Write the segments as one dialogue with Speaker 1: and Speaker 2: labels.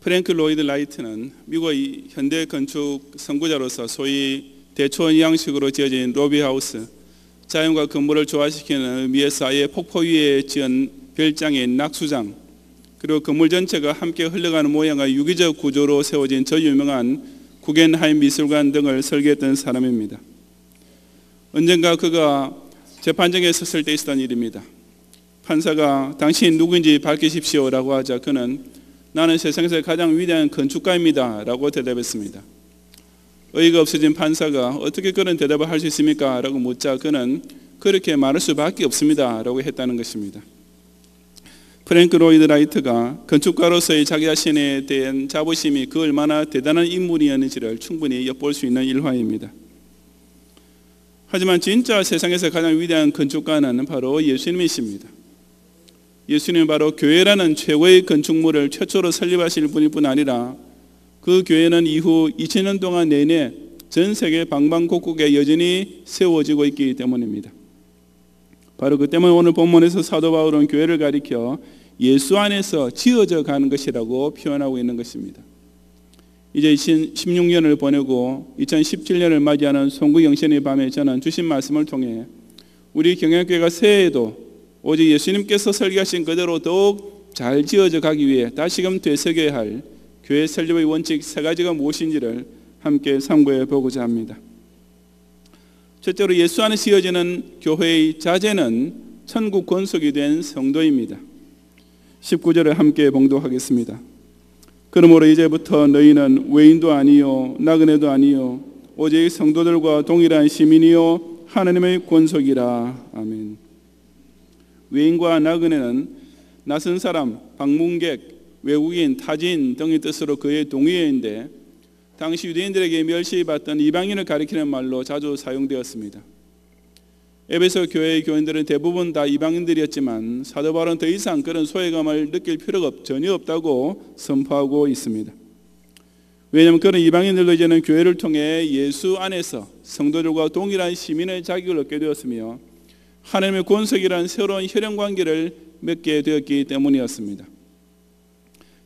Speaker 1: 프랭크 로이드 라이트는 미국의 현대 건축 선구자로서 소위 대초원 양식으로 지어진 로비하우스, 자연과 건물을 조화시키는 의미에서 아예 폭포 위에 지은 별장인 낙수장, 그리고 건물 전체가 함께 흘러가는 모양의 유기적 구조로 세워진 저 유명한 구겐하임 미술관 등을 설계했던 사람입니다. 언젠가 그가 재판정에 섰을 때 있었던 일입니다. 판사가 당신이 누구인지 밝히십시오라고 하자 그는 나는 세상에서 가장 위대한 건축가입니다 라고 대답했습니다. 어이가 없어진 판사가 어떻게 그런 대답을 할 수 있습니까? 라고 묻자 그는 그렇게 말할 수밖에 없습니다 라고 했다는 것입니다. 프랭크 로이드 라이트가 건축가로서의 자기 자신에 대한 자부심이 그 얼마나 대단한 인물이었는지를 충분히 엿볼 수 있는 일화입니다. 하지만 진짜 세상에서 가장 위대한 건축가는 바로 예수님이십니다. 예수님은 바로 교회라는 최고의 건축물을 최초로 설립하실 분일 뿐 아니라 그 교회는 이후 2000년 동안 내내 전 세계 방방곡곡에 여전히 세워지고 있기 때문입니다. 바로 그 때문에 오늘 본문에서 사도 바울은 교회를 가리켜 예수 안에서 지어져 가는 것이라고 표현하고 있는 것입니다. 이제 2016년을 보내고 2017년을 맞이하는 송구영신의 밤에 저는 주신 말씀을 통해 우리 경영교회가 새해에도 오직 예수님께서 설계하신 그대로 더욱 잘 지어져 가기 위해 다시금 되새겨야 할 교회 설립의 원칙 3가지가 무엇인지를 함께 참고해 보고자 합니다. 첫째로 예수 안에 지어지는 교회의 자재는 천국 권속이 된 성도입니다. 19절에 함께 봉독하겠습니다. 그러므로 이제부터 너희는 외인도 아니요 나그네도 아니요 오직 성도들과 동일한 시민이요 하나님의 권속이라. 아멘. 외인과 나그네는 낯선 사람, 방문객, 외국인, 타지인 등의 뜻으로 그의 동의어인데 당시 유대인들에게 멸시받던 이방인을 가리키는 말로 자주 사용되었습니다. 에베소 교회의 교인들은 대부분 다 이방인들이었지만 사도 바울은 더 이상 그런 소외감을 느낄 필요가 전혀 없다고 선포하고 있습니다. 왜냐하면 그런 이방인들도 이제는 교회를 통해 예수 안에서 성도들과 동일한 시민의 자격을 얻게 되었으며 하나님의 권속이라는 새로운 혈연관계를 맺게 되었기 때문이었습니다.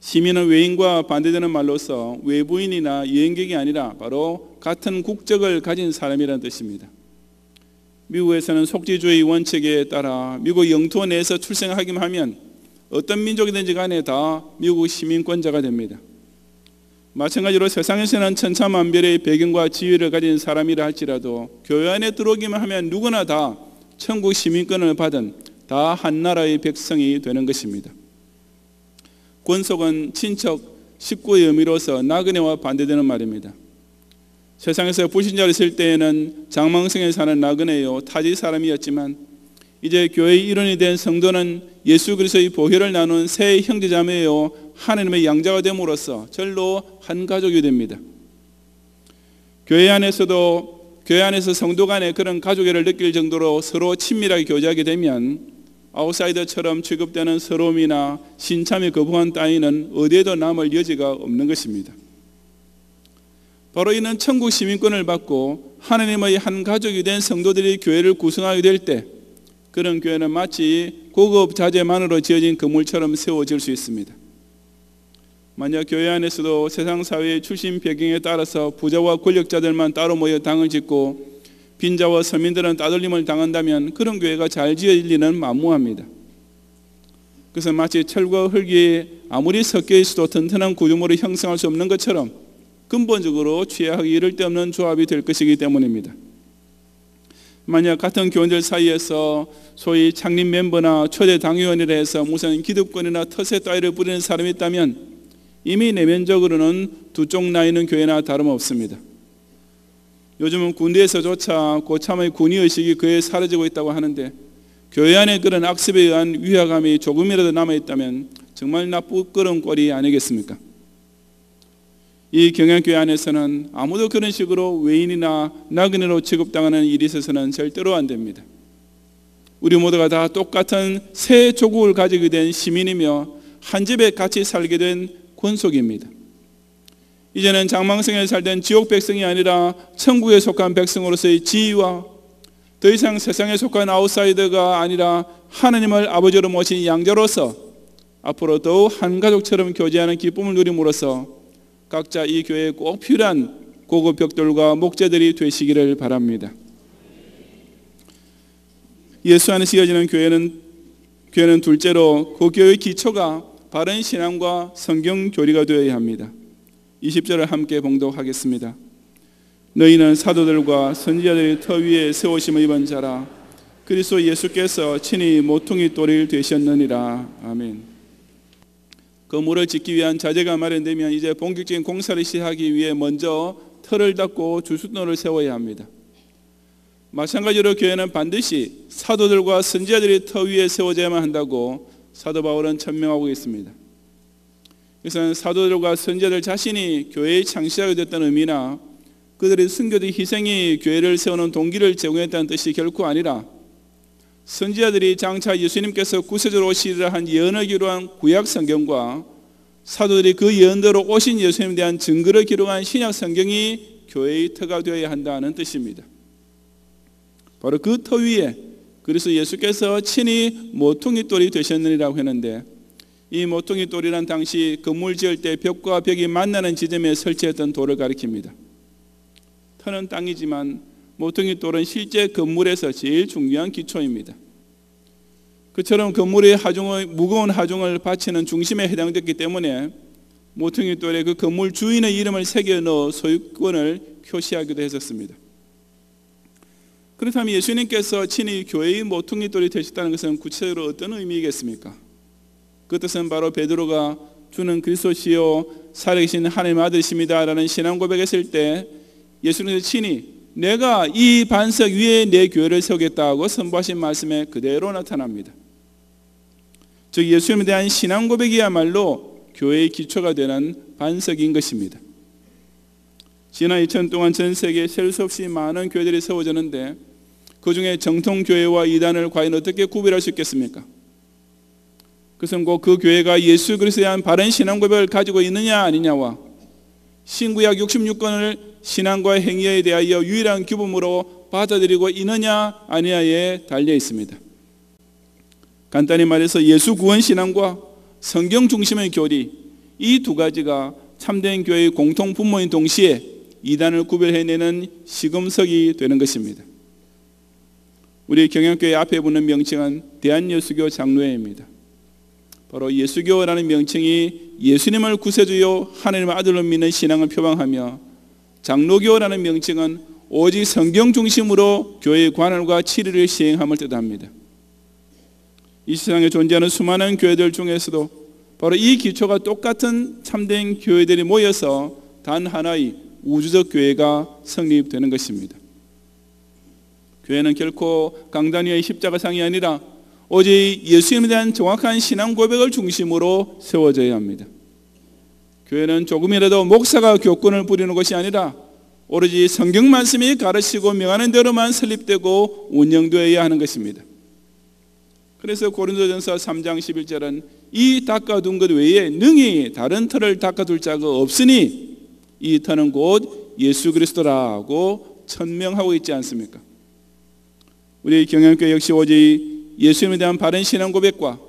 Speaker 1: 시민은 외인과 반대되는 말로서 외부인이나 여행객이 아니라 바로 같은 국적을 가진 사람이라는 뜻입니다. 미국에서는 속지주의 원칙에 따라 미국 영토 내에서 출생하기만 하면 어떤 민족이든지 간에 다 미국 시민권자가 됩니다. 마찬가지로 세상에서는 천차만별의 배경과 지위를 가진 사람이라 할지라도 교회 안에 들어오기만 하면 누구나 다 천국 시민권을 받은 다 한 나라의 백성이 되는 것입니다. 권속은 친척, 식구의 의미로서 나그네와 반대되는 말입니다. 세상에서 불신자로 있을 때에는 장망성에 사는 나그네요 타지 사람이었지만 이제 교회의 일원이 된 성도는 예수 그리스도의 보혈을 나눈 새 형제자매요 하나님의 양자가 됨으로써 절로 한 가족이 됩니다. 교회 안에서 성도 간에 그런 가족애를 느낄 정도로 서로 친밀하게 교제하게 되면 아웃사이더처럼 취급되는 서러움이나 신참에 거부한 따위는 어디에도 남을 여지가 없는 것입니다. 바로 이는 천국 시민권을 받고 하나님의 한 가족이 된 성도들이 교회를 구성하게 될 때 그런 교회는 마치 고급 자재만으로 지어진 건물처럼 세워질 수 있습니다. 만약 교회 안에서도 세상 사회의 출신 배경에 따라서 부자와 권력자들만 따로 모여 당을 짓고 빈자와 서민들은 따돌림을 당한다면 그런 교회가 잘 지어질 리는 만무합니다. 그래서 마치 철과 흙이 아무리 섞여 있어도 튼튼한 구조물을 형성할 수 없는 것처럼 근본적으로 취하기 이를 데 없는 조합이 될 것이기 때문입니다. 만약 같은 교인들 사이에서 소위 창립 멤버나 초대 당회원이라 해서 무슨 기득권이나 터세 따위를 부리는 사람이 있다면 이미 내면적으로는 두 쪽 나이는 교회나 다름없습니다. 요즘은 군대에서조차 고참의 군의의식이 거의 사라지고 있다고 하는데 교회 안에 그런 악습에 의한 위화감이 조금이라도 남아있다면 정말 나쁘끄러운 꼴이 아니겠습니까? 이 경영교회 안에서는 아무도 그런 식으로 외인이나 나그네로 취급당하는 일이 있어서는 절대로 안 됩니다. 우리 모두가 다 똑같은 새 조국을 가지게 된 시민이며 한 집에 같이 살게 된 권속입니다. 이제는 장망성에 살던 지옥 백성이 아니라 천국에 속한 백성으로서의 지위와 더 이상 세상에 속한 아웃사이더가 아니라 하나님을 아버지로 모신 양자로서 앞으로 더욱 한 가족처럼 교제하는 기쁨을 누림으로써 각자 이 교회에 꼭 필요한 고급 벽돌과 목재들이 되시기를 바랍니다. 예수 안에서 이어지는 교회는 둘째로 그 교회의 기초가 바른 신앙과 성경 교리가 되어야 합니다. 20절을 함께 봉독하겠습니다. 너희는 사도들과 선지자들의 터 위에 세우심을 입은 자라. 그리스도 예수께서 친히 모퉁이 돌이 되셨느니라. 아멘. 건물을 짓기 위한 자재가 마련되면 이제 본격적인 공사를 시작하기 위해 먼저 터를 닦고 주수도를 세워야 합니다. 마찬가지로 교회는 반드시 사도들과 선지자들의 터 위에 세워져야만 한다고 사도 바울은 천명하고 있습니다. 그래서 사도들과 선지자들 자신이 교회의 창시자가 됐다는 의미나 그들의 순교의 희생이 교회를 세우는 동기를 제공했다는 뜻이 결코 아니라 선지자들이 장차 예수님께서 구세주로 오시리라 한 예언을 기록한 구약 성경과 사도들이 그 예언대로 오신 예수님에 대한 증거를 기록한 신약 성경이 교회의 터가 되어야 한다는 뜻입니다. 바로 그 터 위에 그래서 예수께서 친히 모퉁이 돌이 되셨느니라고 했는데, 이 모퉁이 돌이란 당시 건물 지을 때 벽과 벽이 만나는 지점에 설치했던 돌을 가리킵니다. 터는 땅이지만 모퉁이 돌은 실제 건물에서 제일 중요한 기초입니다. 그처럼 건물의 무거운 하중을 받치는 중심에 해당됐기 때문에 모퉁이 돌에 그 건물 주인의 이름을 새겨 넣어 소유권을 표시하기도 했었습니다. 그렇다면 예수님께서 친히 교회의 모퉁이 돌이 되셨다는 것은 구체적으로 어떤 의미이겠습니까? 그 뜻은 바로 베드로가 주는 그리스도시요 살아계신 하나님의 아들이십니다 라는 신앙 고백했을 때 예수님께서 친히 내가 이 반석 위에 내 교회를 세우겠다고 선포하신 말씀에 그대로 나타납니다. 즉 예수님에 대한 신앙 고백이야말로 교회의 기초가 되는 반석인 것입니다. 지난 2000년 동안 전 세계에 셀 수 없이 많은 교회들이 세워졌는데 그 중에 정통교회와 이단을 과연 어떻게 구별할 수 있겠습니까? 그것은 곧 그 교회가 예수 그리스도에 대한 바른 신앙 고백을 가지고 있느냐 아니냐와 신구약 66권을 신앙과 행위에 대하여 유일한 규범으로 받아들이고 있느냐 아니냐에 달려 있습니다. 간단히 말해서 예수 구원 신앙과 성경 중심의 교리, 이 두 가지가 참된 교회의 공통 분모인 동시에 이단을 구별해내는 시금석이 되는 것입니다. 우리 경영교회 앞에 붙는 명칭은 대한예수교 장로회입니다. 바로 예수교라는 명칭이 예수님을 구세주요 하나님의 아들로 믿는 신앙을 표방하며, 장로교라는 명칭은 오직 성경 중심으로 교회의 관할과 치리를 시행함을 뜻합니다. 이 세상에 존재하는 수많은 교회들 중에서도 바로 이 기초가 똑같은 참된 교회들이 모여서 단 하나의 우주적 교회가 성립되는 것입니다. 교회는 결코 강단 위의 십자가상이 아니라 오직 예수님에 대한 정확한 신앙 고백을 중심으로 세워져야 합니다. 교회는 조금이라도 목사가 교권을 부리는 것이 아니라 오로지 성경 말씀이 가르치고 명하는 대로만 설립되고 운영되어야 하는 것입니다. 그래서 고린도전서 3장 11절은 이 닦아둔 것 외에 능히 다른 터를 닦아둘 자가 없으니 이 터는 곧 예수 그리스도라고 천명하고 있지 않습니까? 우리 경영교회 역시 오직 예수님에 대한 바른 신앙 고백과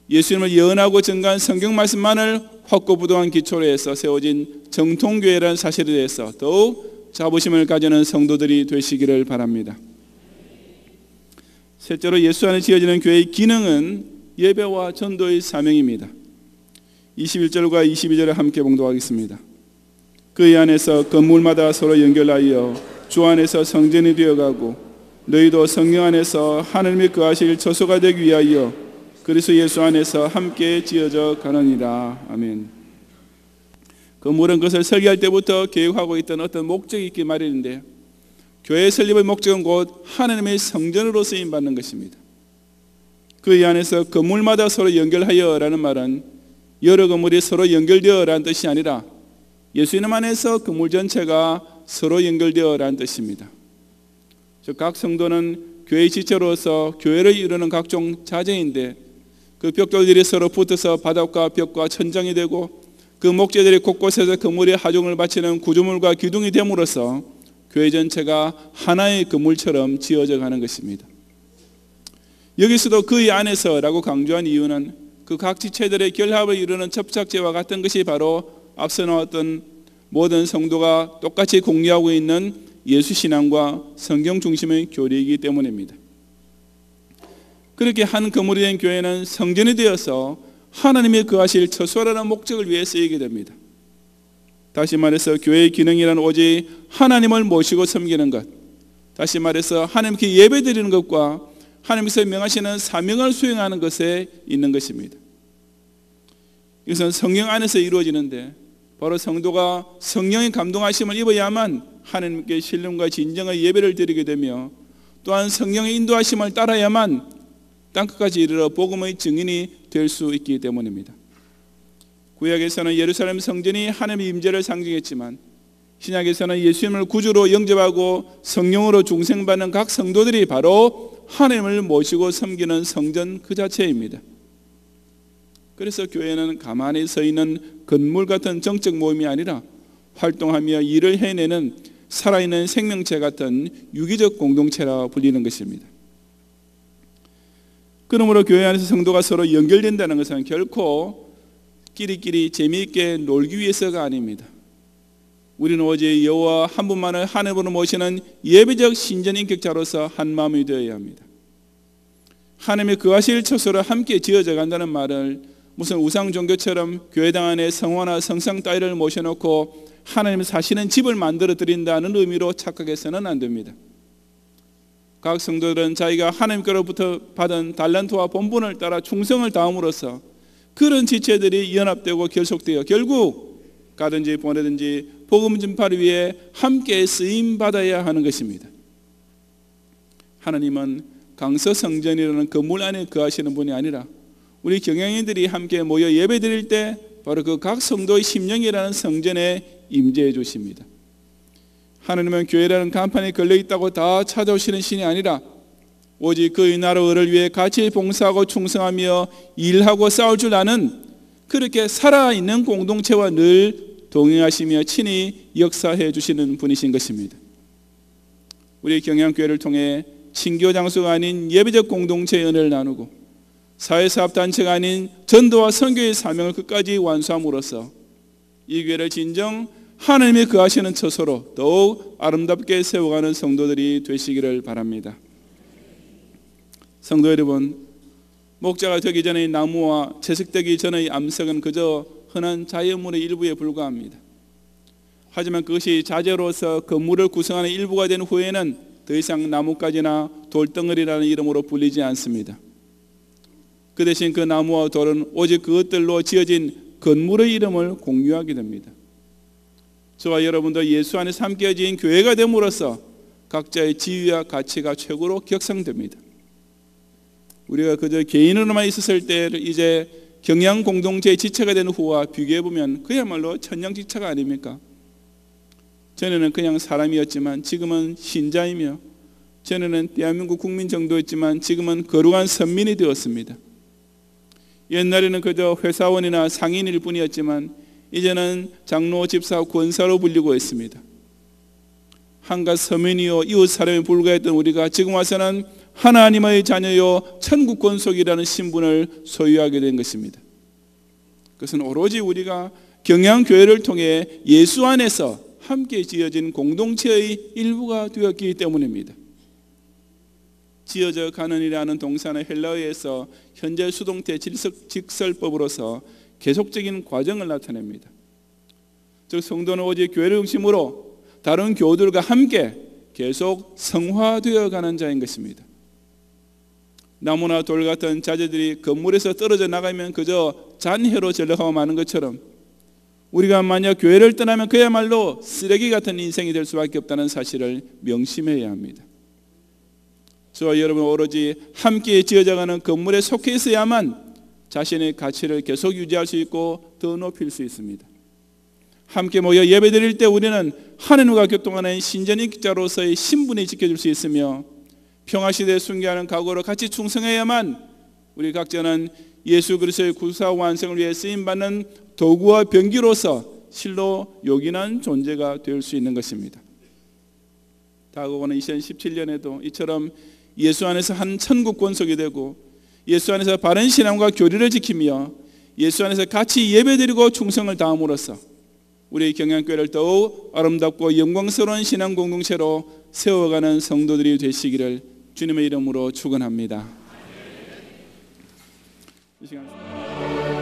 Speaker 1: 예수님을 예언하고 증거한 성경 말씀만을 확고부동한 기초로 해서 세워진 정통교회라는 사실에 대해서 더욱 자부심을 가지는 성도들이 되시기를 바랍니다. 셋째로 예수 안에 지어지는 교회의 기능은 예배와 전도의 사명입니다. 21절과 22절을 함께 봉독하겠습니다. 그 안에서 건물마다 서로 연결하여 주 안에서 성전이 되어가고 너희도 성령 안에서 하나님이 거하실 처소가 되기 위하여 그리스도 예수 안에서 함께 지어져 가느니라. 아멘. 건물은 그것을 설계할 때부터 계획하고 있던 어떤 목적이 있기 마련인데, 교회 설립의 목적은 곧 하나님의 성전으로 쓰임받는 것입니다. 그 안에서 건물마다 서로 연결하여 라는 말은 여러 건물이 서로 연결되어 라는 뜻이 아니라 예수님 안에서 건물 전체가 서로 연결되어 라는 뜻입니다. 즉 각 성도는 교회의 지체로서 교회를 이루는 각종 자재인데, 그 벽돌들이 서로 붙어서 바닥과 벽과 천장이 되고 그 목재들이 곳곳에서 건물의 하중을 바치는 구조물과 기둥이 됨으로써 교회 전체가 하나의 건물처럼 지어져 가는 것입니다. 여기서도 그 안에서라고 강조한 이유는 그 각 지체들의 결합을 이루는 접착제와 같은 것이 바로 앞서 나왔던 모든 성도가 똑같이 공유하고 있는 예수 신앙과 성경 중심의 교리이기 때문입니다. 그렇게 한 건물이 된 교회는 성전이 되어서 하나님이 거하실 처소라는 목적을 위해 쓰이게 됩니다. 다시 말해서 교회의 기능이란 오직 하나님을 모시고 섬기는 것, 다시 말해서 하나님께 예배드리는 것과 하나님께서 명하시는 사명을 수행하는 것에 있는 것입니다. 이것은 성령 안에서 이루어지는데 바로 성도가 성령의 감동하심을 입어야만 하나님께 신령과 진정의 예배를 드리게 되며 또한 성령의 인도하심을 따라야만 땅끝까지 이르러 복음의 증인이 될 수 있기 때문입니다. 구약에서는 예루살렘 성전이 하나님의 임재를 상징했지만 신약에서는 예수님을 구주로 영접하고 성령으로 중생받는 각 성도들이 바로 하나님을 모시고 섬기는 성전 그 자체입니다. 그래서 교회는 가만히 서 있는 건물 같은 정적 모임이 아니라 활동하며 일을 해내는 살아있는 생명체 같은 유기적 공동체라 불리는 것입니다. 그러므로 교회 안에서 성도가 서로 연결된다는 것은 결코 끼리끼리 재미있게 놀기 위해서가 아닙니다. 우리는 오직 여호와 한 분만을 하나님으로 모시는 예배적 신전 인격자로서 한 마음이 되어야 합니다. 하나님의 거하실 처소를 함께 지어져 간다는 말을 무슨 우상 종교처럼 교회당 안에 성화나 성상 따위를 모셔놓고 하나님 사시는 집을 만들어 드린다는 의미로 착각해서는 안 됩니다. 각 성도들은 자기가 하나님께로부터 받은 달란트와 본분을 따라 충성을 다함으로써 그런 지체들이 연합되고 결속되어 결국 가든지 보내든지 복음 전파를 위해 함께 쓰임 받아야 하는 것입니다. 하나님은 강서 성전이라는 건물 안에 거하시는 분이 아니라 우리 경영인들이 함께 모여 예배드릴 때 바로 그 각 성도의 심령이라는 성전에 임재해 주십니다. 하나님은 교회라는 간판에 걸려있다고 다 찾아오시는 신이 아니라 오직 그의 나라를 위해 같이 봉사하고 충성하며 일하고 싸울 줄 아는 그렇게 살아있는 공동체와 늘 동행하시며 친히 역사해 주시는 분이신 것입니다. 우리 경양교회를 통해 친교 장소가 아닌 예배적 공동체의 은혜를 나누고 사회사업단체가 아닌 전도와 선교의 사명을 끝까지 완수함으로써 이 교회를 진정 하나님이 거하시는 처소로 더욱 아름답게 세워가는 성도들이 되시기를 바랍니다. 성도 여러분, 목자가 되기 전의 나무와 채색되기 전의 암석은 그저 흔한 자연물의 일부에 불과합니다. 하지만 그것이 자재로서 건물을 구성하는 일부가 된 후에는 더 이상 나뭇가지나 돌덩어리라는 이름으로 불리지 않습니다. 그 대신 그 나무와 돌은 오직 그것들로 지어진 건물의 이름을 공유하게 됩니다. 저와 여러분도 예수 안에서 함께 지은 교회가 됨으로써 각자의 지위와 가치가 최고로 격상됩니다. 우리가 그저 개인으로만 있었을 때를 이제 경양 공동체의 지체가 된 후와 비교해보면 그야말로 천냥지차가 아닙니까? 전에는 그냥 사람이었지만 지금은 신자이며 전에는 대한민국 국민 정도였지만 지금은 거룩한 선민이 되었습니다. 옛날에는 그저 회사원이나 상인일 뿐이었지만 이제는 장로, 집사, 권사로 불리고 있습니다. 한갓 서민이요 이웃 사람에 불과했던 우리가 지금 와서는 하나님의 자녀요 천국 권속이라는 신분을 소유하게 된 것입니다. 그것은 오로지 우리가 경양교회를 통해 예수 안에서 함께 지어진 공동체의 일부가 되었기 때문입니다. 지어져 가는이라는 동사는 헬라어에서 현재 수동태 직설법으로서 계속적인 과정을 나타냅니다. 즉 성도는 오직 교회를 중심으로 다른 교우들과 함께 계속 성화되어 가는 자인 것입니다. 나무나 돌 같은 자재들이 건물에서 떨어져 나가면 그저 잔해로 전락하고 마는 것처럼 우리가 만약 교회를 떠나면 그야말로 쓰레기 같은 인생이 될 수밖에 없다는 사실을 명심해야 합니다. 저와 여러분 오로지 함께 지어져가는 건물에 속해 있어야만 자신의 가치를 계속 유지할 수 있고 더 높일 수 있습니다. 함께 모여 예배드릴 때 우리는 하나님과 교통하는 신전인격자로서의 신분이 지켜질 수 있으며 평화시대에 순교하는 각오로 같이 충성해야만 우리 각자는 예수 그리스도의 구사 완성을 위해 쓰임받는 도구와 병기로서 실로 요긴한 존재가 될 수 있는 것입니다. 다가오는 2017년에도 이처럼 예수 안에서 한 천국 권속이 되고 예수 안에서 바른 신앙과 교리를 지키며 예수 안에서 같이 예배드리고 충성을 다함으로써 우리 경양교회를 더욱 아름답고 영광스러운 신앙 공동체로 세워가는 성도들이 되시기를 주님의 이름으로 축원합니다. 이 시간